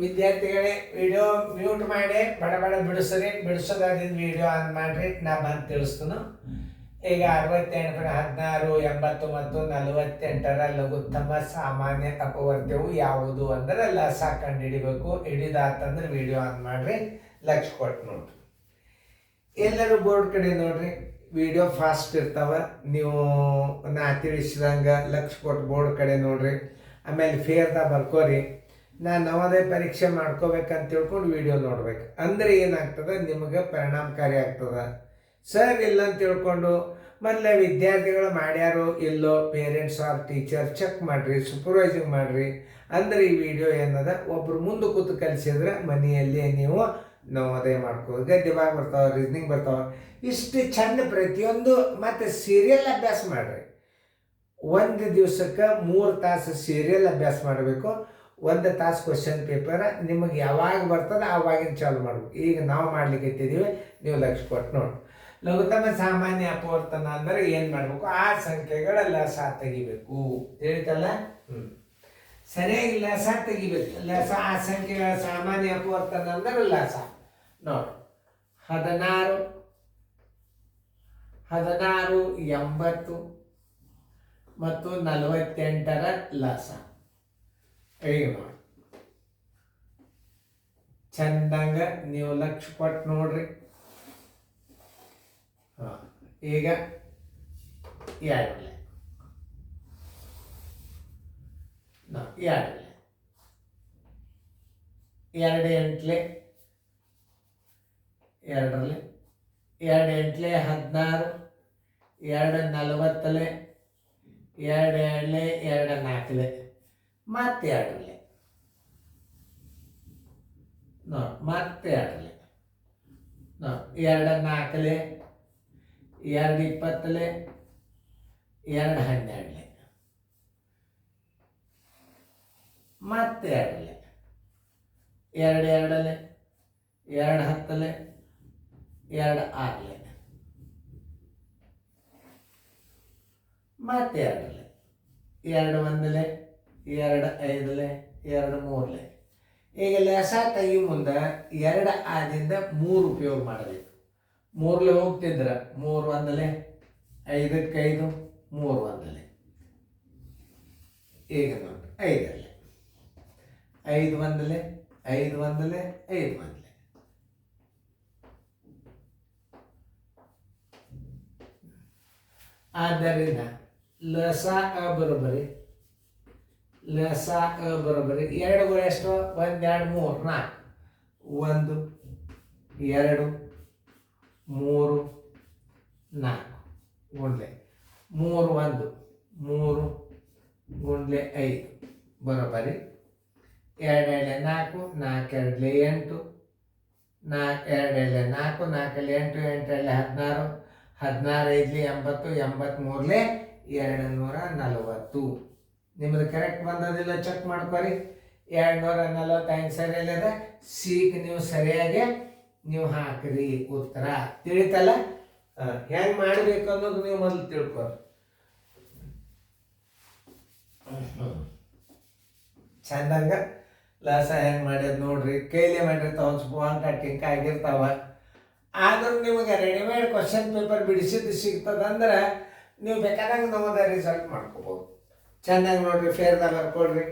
ವಿದ್ಯಾರ್ಥಿಗಳೇ, video mute ಮಾಡಿ ಬಡ ಬಡ ಬಿಡಿಸ್ರಿ. ಬಿಡಿಸೋದಾದಿಂದ ವಿಡಿಯೋ ಆನ್ ಮಾಡಿರಿ, ನಾ ಬಂದು ತಿಳಿಸ್ತೀನಿ. ಈಗ 68 16 80 ಮತ್ತು 48ರ ಲಘುತ್ತಮ ಸಾಮಾನ್ಯ ಅಪವರ್ತ್ಯವು ಯಾವುದು ಅಂದ್ರೆ ಲಸ ಕಂಡುಹಿಡಿಬೇಕು. ಹಿಡಿದಾತಂದ್ರೆ ವಿಡಿಯೋ ಆನ್ ಮಾಡಿರಿ, ಲಕ್ಷ ಕೊಟ್ಟು ನೋಡ್ರಿ. ಎಲ್ಲರೂ ಬೋರ್ಡ್ ಕಡೆ ನೋಡ್ರಿ, ವಿಡಿಯೋ ಫಾಸ್ಟ್ ಇರ್ತಾವ. ನೀವು ನಾ ತಿಳಿಸಿದಂಗೆ ಲಕ್ಷ ಕೊಟ್ಟು ಬೋರ್ಡ್ ಕಡೆ ನೋಡ್ರಿ. ಆಮೇಲೆ ಫೇರ್ದಾಗ ಬರ್ಕೋರಿ. ನಾನು ನವೋದಯ ಪರೀಕ್ಷೆ ಮಾಡ್ಕೋಬೇಕಂತ ತಿಳ್ಕೊಂಡು ವಿಡಿಯೋ ನೋಡ್ಬೇಕು. ಅಂದರೆ ಏನಾಗ್ತದೆ, ನಿಮಗೆ ಪರಿಣಾಮಕಾರಿ ಆಗ್ತದೆ. ಸರ್ ಇಲ್ಲ ಅಂತ ತಿಳ್ಕೊಂಡು ಮೊದಲೇ ವಿದ್ಯಾರ್ಥಿಗಳು ಮಾಡ್ಯಾರೋ ಇಲ್ಲೋ ಪೇರೆಂಟ್ಸ್ ಆರ್ ಟೀಚರ್ ಚೆಕ್ ಮಾಡಿರಿ, ಸೂಪರ್ವೈಸಿಂಗ್ ಮಾಡಿರಿ. ಅಂದರೆ ಈ ವಿಡಿಯೋ ಏನದ ಒಬ್ರು ಮುಂದೆ ಕೂತು ಕಲಿಸಿದ್ರೆ ಮನೆಯಲ್ಲೇ ನೀವು ನವೋದಯ ಮಾಡ್ಕೋದು. ಗದ್ಯ ಭಾಗ ಬರ್ತಾವೆ, ರೀಸನಿಂಗ್ ಬರ್ತಾವೆ. ಇಷ್ಟು ಚಂದ ಪ್ರತಿಯೊಂದು. ಮತ್ತು ಸೀರಿಯಲ್ ಅಭ್ಯಾಸ ಮಾಡಿರಿ. ಒಂದು ದಿವ್ಸಕ್ಕೆ 3 ತಾಸು ಸೀರಿಯಲ್ ಅಭ್ಯಾಸ ಮಾಡಬೇಕು. 1 ತಾಸು ಕ್ವಶನ್ ಪೇಪರ್ ನಿಮಗೆ ಯಾವಾಗ ಬರ್ತದೆ ಆವಾಗಿನ ಚಾಲು ಮಾಡ್ಬೇಕು. ಈಗ ನಾವು ಮಾಡ್ಲಿಕ್ಕೆ ಇಟ್ಟಿದ್ದೀವಿ, ನೀವು ಲಕ್ಷ ಕೊಟ್ಟು ನೋಡಿ. ಲಘುತ್ತಮ ಸಾಮಾನ್ಯ ಅಪವರ್ತನ ಅಂದರೆ ಏನು ಮಾಡಬೇಕು? ಆ ಸಂಖ್ಯೆಗಳ ಲಸ ತೆಗಿಬೇಕು. ತಿಳಿತಲ್ಲ? ಸರಿಯಾಗಿ ಲಸ ತೆಗಿಬೇಕು. ಲಸ ಆ ಸಂಖ್ಯೆಗಳ ಸಾಮಾನ್ಯ ಅಪವರ್ತನ ಅಂದರೆ ಲಸ ನೋಡಿ. 16 80 ಮತ್ತು 48ರ ಲಸ. ಈಗ ನೋಡಿ, ಚಂದಂಗ ನೀವು ಲಕ್ಷ ಕೊಟ್ಟು ನೋಡ್ರಿ. ಈಗ 2 ಎಂಟ್ಲೆ 2ರಲ್ಲಿ 2 ಎಂಟ್ಲೆ 16, 2 40ಲೆ 2 2 4ಲೆ ಮತ್ತೆ 2ರಲ್ಲಿ ನೋಡಿ, ಮತ್ತೆ 2ರಲ್ಲಿ ನೋಡಿ, 2 4ಲೆ 2 20ಲೆ 2 12ಲೆ ಮತ್ತೆ 2ರಲ್ಲಿ 2 2ಲೆ 2 10ಲೆ 2 6ಲೆ ಮತ್ತೆ 2ರಲ್ಲಿ 2 1ಲೆ 2 5ಲೆ 2 3ಲೆ. ಈಗ ಲಸ ತೆಗಿ ಮುಂದೆ 2 ಆದಿಂದ 3 ಉಪಯೋಗ ಮಾಡಬೇಕು. 3ಲೆ ಹೋಗ್ತಿದ್ರೆ 3 1ಲೆ 5ಕ್ಕೆ 5 3 1ಲೆ. ಈಗ ನೋಡಿ 5ರಲ್ಲಿ 5 1ಲೆ 5 1ಲೆ 5 1ಲೆ. ಆದ್ದರಿಂದ ಲಸ ಬರೋಬ್ಬರಿ 2 ಎಷ್ಟು? 1 2 3 4. 1 2 3 4 ಗುಂಡ್ಲೆ 3 1 3 ಗುಂಡ್ಲೆ 5 ಬರೋಬ್ಬರಿ. 2 2 4 4 2 8 4 2 4 4 8 8 16 16 5 80 83ಲೆ 240. ನಿಮ್ಮದು ಕರೆಕ್ಟ್ ಬಂದದಿಲ್ಲ ಚೆಕ್ ಮಾಡ್ಕೊರಿ. 245 ಸರಿಯಲ್ಲದ ಸಿಗೆ ನೀವು ಸರಿಯಾಗಿ ನೀವು ಹಾಕ್ರಿ ಉತ್ತರ. ತಿಳಿತಲ್ಲ? ಹೆಂಗೆ ಮಾಡಬೇಕು ಅನ್ನೋದು ನೀವು ಮೊದಲು ತಿಳ್ಕೊರಿ. ಚಂದಂಗ ಲಸ ಹೆಂಗೆ ಮಾಡ್ಯದ ನೋಡ್ರಿ. ಕೈಲೇ ಮಾಡಿರ್ತಾವ, ಒಂದು ಸ್ವಲ್ಪ ಅಂಕ ಟಿಂಕ ಆಗಿರ್ತಾವ. ಆದರೂ ನಿಮಗೆ ರೆಡಿಮೇಡ್ ಕ್ವಶನ್ ಪೇಪರ್ ಬಿಡಿಸಿದ್ದು ಸಿಗ್ತದಂದ್ರೆ ನೀವು ಬೇಕಾದಂಗೆ ನಮ್ಮದ ರಿಸಲ್ಟ್ ಮಾಡ್ಕೋಬೋದು. ಚೆನ್ನಾಗಿ ನೋಡ್ರಿ, ಫೇರ್ದಾಗ ಬರ್ಕೊಳ್ರಿ.